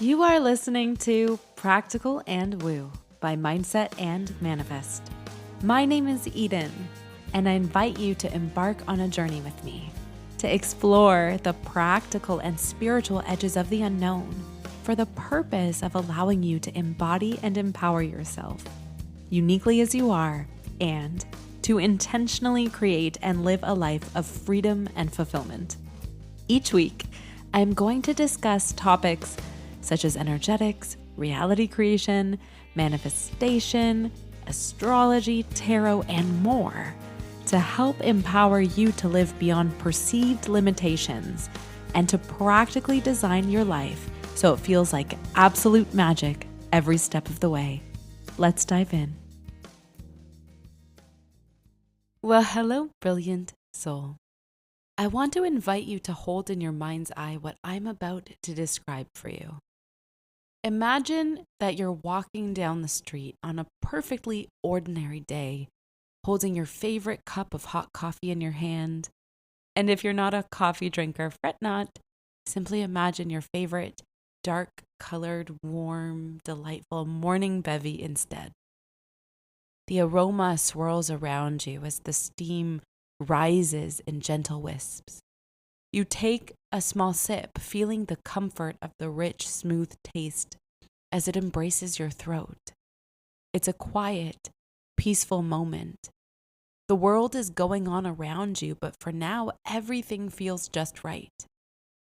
You are listening to Practical and Woo by Mindset and Manifest. My name is Eden, and I invite you to embark on a journey with me to explore the practical and spiritual edges of the unknown for the purpose of allowing you to embody and empower yourself uniquely as you are and to intentionally create and live a life of freedom and fulfillment. Each week, I am going to discuss topics such as energetics, reality creation, manifestation, astrology, tarot, and more to help empower you to live beyond perceived limitations and to practically design your life so it feels like absolute magic every step of the way. Let's dive in. Well, hello, brilliant soul. I want to invite you to hold in your mind's eye what I'm about to describe for you. Imagine that you're walking down the street on a perfectly ordinary day, holding your favorite cup of hot coffee in your hand. And if you're not a coffee drinker, fret not. Simply imagine your favorite dark-colored, warm, delightful morning bevy instead. The aroma swirls around you as the steam rises in gentle wisps. You take a small sip, feeling the comfort of the rich, smooth taste as it embraces your throat. It's a quiet, peaceful moment. The world is going on around you, but for now, everything feels just right.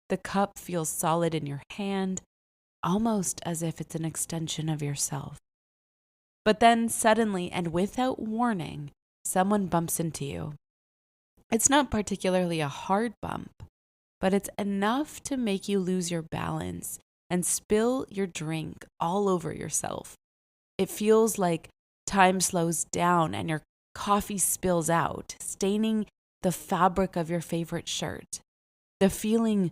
The cup feels solid in your hand, almost as if it's an extension of yourself. But then suddenly and without warning, someone bumps into you. It's not particularly a hard bump, but it's enough to make you lose your balance and spill your drink all over yourself. It feels like time slows down and your coffee spills out, staining the fabric of your favorite shirt. The feeling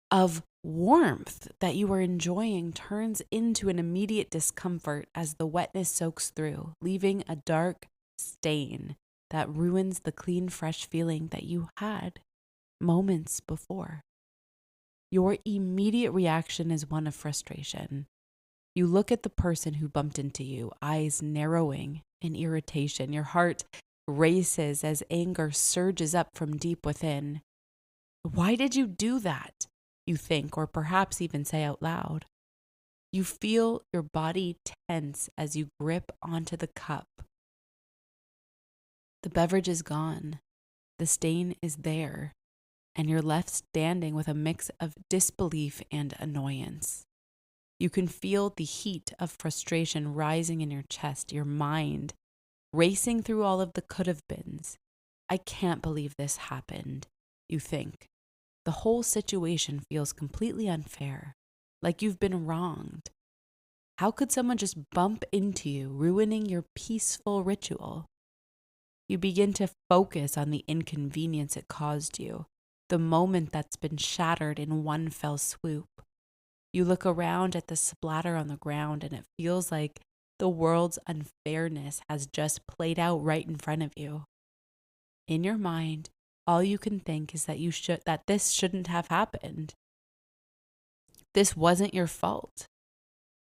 of warmth that you are enjoying turns into an immediate discomfort as the wetness soaks through, leaving a dark stain that ruins the clean, fresh feeling that you had moments before. Your immediate reaction is one of frustration. You look at the person who bumped into you, eyes narrowing in irritation. Your heart races as anger surges up from deep within. Why did you do that? You think, or perhaps even say out loud. You feel your body tense as you grip onto the cup. The beverage is gone. The stain is there, and you're left standing with a mix of disbelief and annoyance. You can feel the heat of frustration rising in your chest, your mind racing through all of the could have beens. I can't believe this happened, you think. The whole situation feels completely unfair, like you've been wronged. How could someone just bump into you, ruining your peaceful ritual? You begin to focus on the inconvenience it caused you, the moment that's been shattered in one fell swoop. You look around at the splatter on the ground and it feels like the world's unfairness has just played out right in front of you. In your mind, all you can think is that this shouldn't have happened. This wasn't your fault.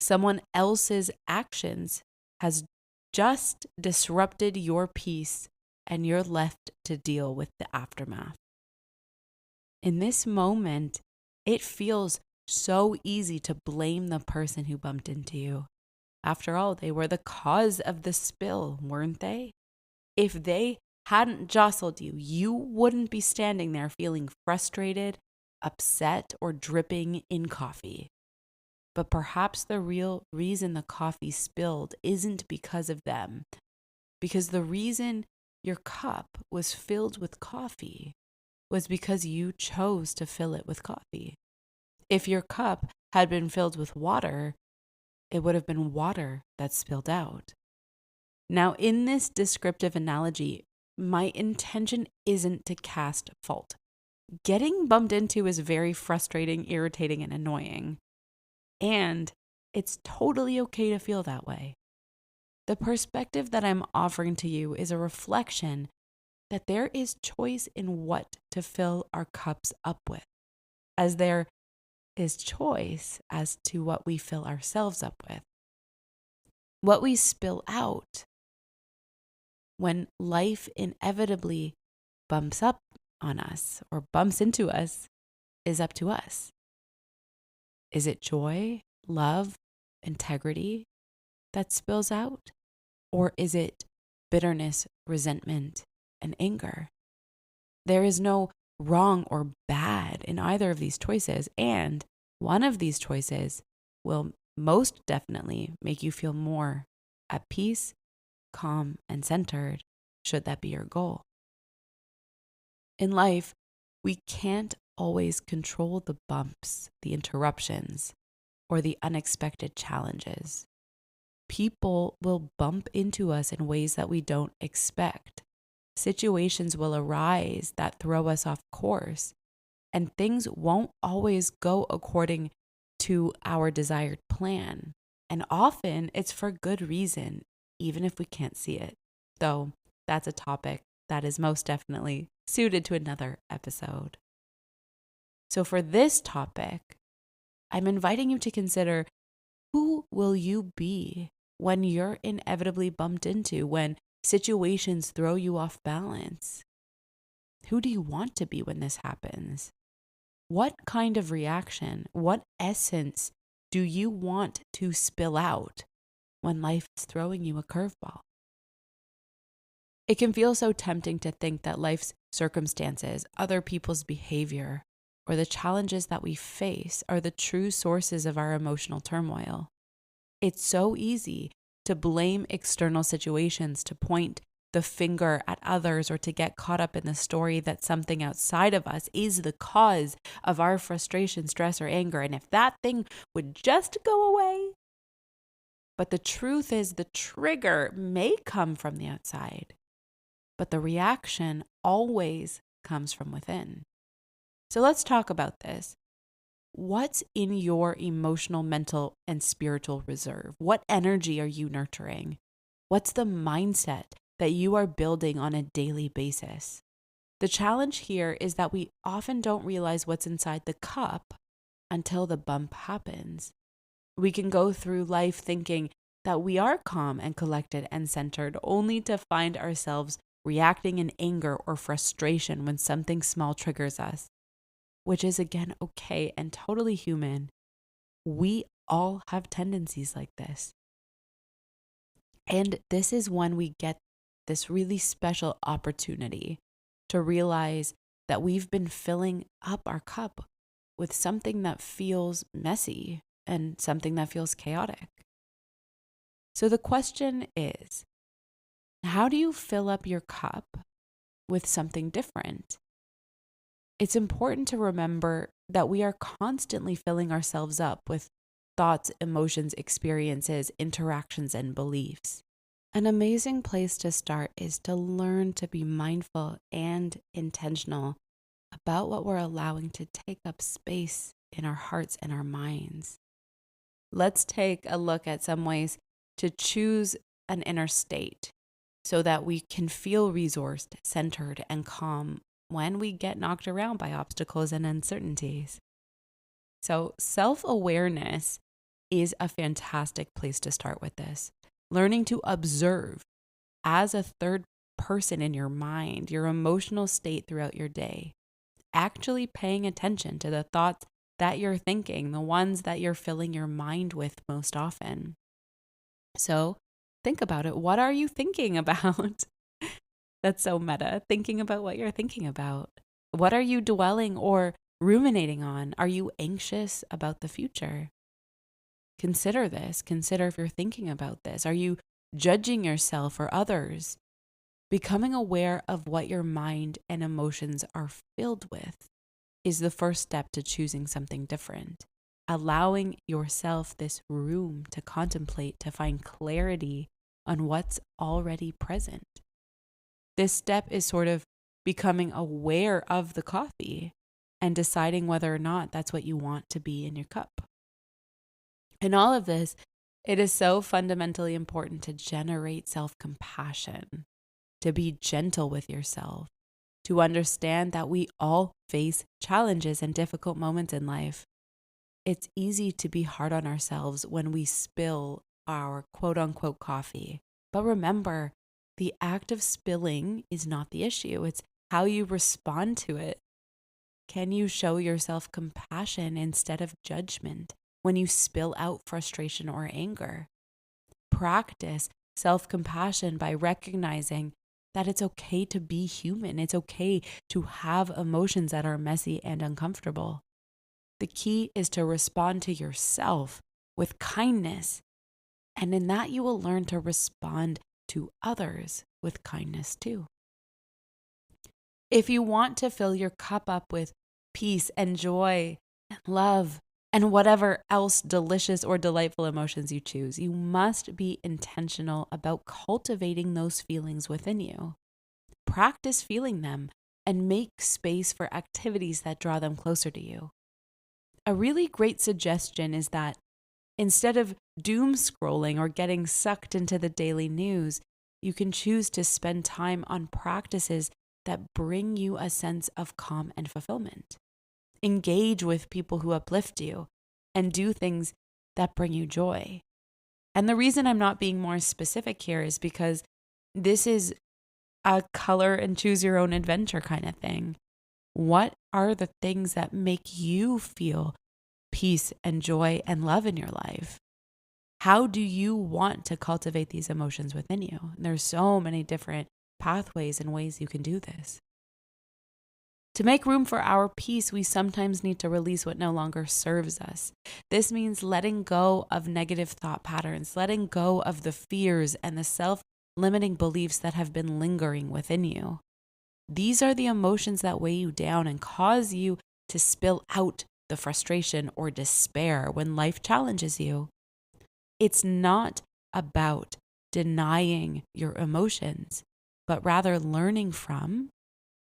Someone else's actions has just disrupted your peace and you're left to deal with the aftermath. In this moment, it feels so easy to blame the person who bumped into you. After all, they were the cause of the spill, weren't they? If they hadn't jostled you, you wouldn't be standing there feeling frustrated, upset, or dripping in coffee. But perhaps the real reason the coffee spilled isn't because of them, because the reason your cup was filled with coffee was because you chose to fill it with coffee. If your cup had been filled with water, it would have been water that spilled out. Now, in this descriptive analogy, my intention isn't to cast fault. Getting bumped into is very frustrating, irritating, and annoying. And it's totally okay to feel that way. The perspective that I'm offering to you is a reflection that there is choice in what to fill our cups up with, as there is choice as to what we fill ourselves up with. What we spill out when life inevitably bumps up on us or bumps into us is up to us. Is it joy, love, integrity that spills out? Or is it bitterness, resentment, and anger? There is no wrong or bad in either of these choices, and one of these choices will most definitely make you feel more at peace, calm, and centered, should that be your goal. In life, we can't always control the bumps, the interruptions, or the unexpected challenges. People will bump into us in ways that we don't expect. Situations will arise that throw us off course, and things won't always go according to our desired plan. And often it's for good reason, even if we can't see it. Though that's a topic that is most definitely suited to another episode. So for this topic, I'm inviting you to consider, who will you be when you're inevitably bumped into, when situations throw you off balance? Who do you want to be when this happens? What kind of reaction, what essence do you want to spill out when life is throwing you a curveball? It can feel so tempting to think that life's circumstances, other people's behavior, or the challenges that we face are the true sources of our emotional turmoil. It's so easy to blame external situations, to point the finger at others, or to get caught up in the story that something outside of us is the cause of our frustration, stress, or anger. And if that thing would just go away. But the truth is, the trigger may come from the outside, but the reaction always comes from within. So let's talk about this. What's in your emotional, mental, and spiritual reserve? What energy are you nurturing? What's the mindset that you are building on a daily basis? The challenge here is that we often don't realize what's inside the cup until the bump happens. We can go through life thinking that we are calm and collected and centered, only to find ourselves reacting in anger or frustration when something small triggers us, which is again okay and totally human. We all have tendencies like this. And this is when we get this really special opportunity to realize that we've been filling up our cup with something that feels messy and something that feels chaotic. So the question is, how do you fill up your cup with something different? It's important to remember that we are constantly filling ourselves up with thoughts, emotions, experiences, interactions, and beliefs. An amazing place to start is to learn to be mindful and intentional about what we're allowing to take up space in our hearts and our minds. Let's take a look at some ways to choose an inner state so that we can feel resourced, centered, and calm when we get knocked around by obstacles and uncertainties. So self-awareness is a fantastic place to start with this. Learning to observe as a third person in your mind, your emotional state throughout your day. Actually paying attention to the thoughts that you're thinking, the ones that you're filling your mind with most often. So think about it. What are you thinking about? That's so meta. Thinking about what you're thinking about. What are you dwelling or ruminating on? Are you anxious about the future? Consider this. Consider if you're thinking about this. Are you judging yourself or others? Becoming aware of what your mind and emotions are filled with is the first step to choosing something different. Allowing yourself this room to contemplate, to find clarity on what's already present. This step is sort of becoming aware of the coffee and deciding whether or not that's what you want to be in your cup. In all of this, it is so fundamentally important to generate self-compassion, to be gentle with yourself, to understand that we all face challenges and difficult moments in life. it's easy to be hard on ourselves when we spill our quote unquote coffee. But remember, the act of spilling is not the issue. It's how you respond to it. Can you show yourself compassion instead of judgment when you spill out frustration or anger? Practice self-compassion by recognizing that it's okay to be human. It's okay to have emotions that are messy and uncomfortable. The key is to respond to yourself with kindness. And in that, you will learn to respond to others with kindness too. If you want to fill your cup up with peace and joy and love and whatever else delicious or delightful emotions you choose, you must be intentional about cultivating those feelings within you. Practice feeling them and make space for activities that draw them closer to you. A really great suggestion is that instead of doom scrolling or getting sucked into the daily news, you can choose to spend time on practices that bring you a sense of calm and fulfillment. Engage with people who uplift you and do things that bring you joy. And the reason I'm not being more specific here is because this is a color and choose your own adventure kind of thing. What are the things that make you feel peace and joy and love in your life? How do you want to cultivate these emotions within you? And there's so many different pathways and ways you can do this. To make room for our peace, we sometimes need to release what no longer serves us. This means letting go of negative thought patterns, letting go of the fears and the self-limiting beliefs that have been lingering within you. These are the emotions that weigh you down and cause you to spill out the frustration or despair when life challenges you. It's not about denying your emotions, but rather learning from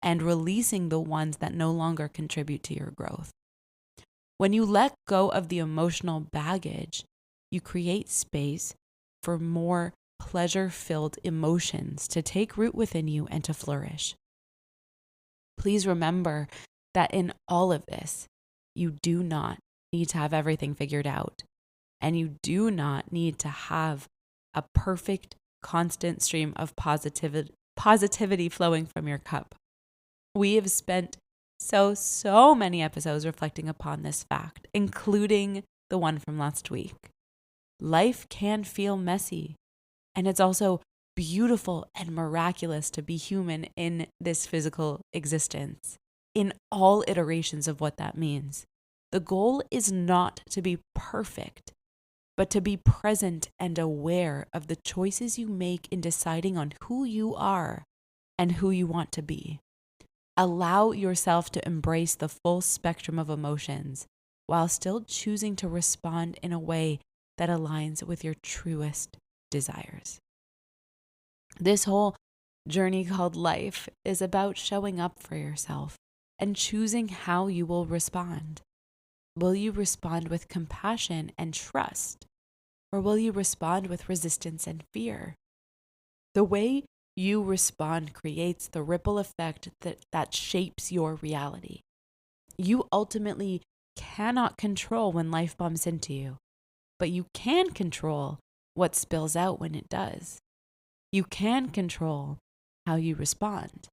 and releasing the ones that no longer contribute to your growth. When you let go of the emotional baggage, you create space for more pleasure-filled emotions to take root within you and to flourish. Please remember that in all of this, you do not need to have everything figured out, and you do not need to have a perfect, constant stream of positivity flowing from your cup. We have spent so many episodes reflecting upon this fact, including the one from last week. Life can feel messy, and it's also beautiful and miraculous to be human in this physical existence, in all iterations of what that means. The goal is not to be perfect, but to be present and aware of the choices you make in deciding on who you are and who you want to be. Allow yourself to embrace the full spectrum of emotions while still choosing to respond in a way that aligns with your truest desires. This whole journey called life is about showing up for yourself and choosing how you will respond. Will you respond with compassion and trust, or will you respond with resistance and fear? The way you respond creates the ripple effect that shapes your reality. You ultimately cannot control when life bumps into you, but you can control what spills out when it does. You can control how you respond.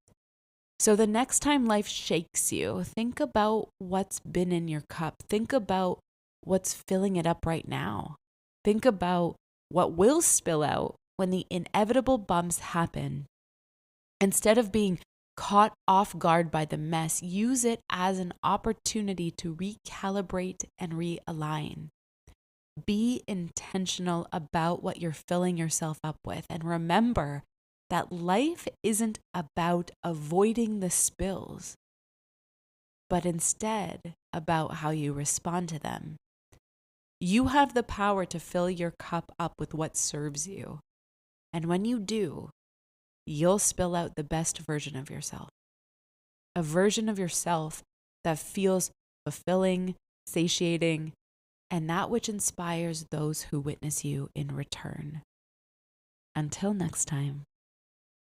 So the next time life shakes you, think about what's been in your cup. Think about what's filling it up right now. Think about what will spill out when the inevitable bumps happen. Instead of being caught off guard by the mess, use it as an opportunity to recalibrate and realign. Be intentional about what you're filling yourself up with. And remember that life isn't about avoiding the spills, but instead about how you respond to them. You have the power to fill your cup up with what serves you. And when you do, you'll spill out the best version of yourself. A version of yourself that feels fulfilling, satiating, and that which inspires those who witness you in return. Until next time.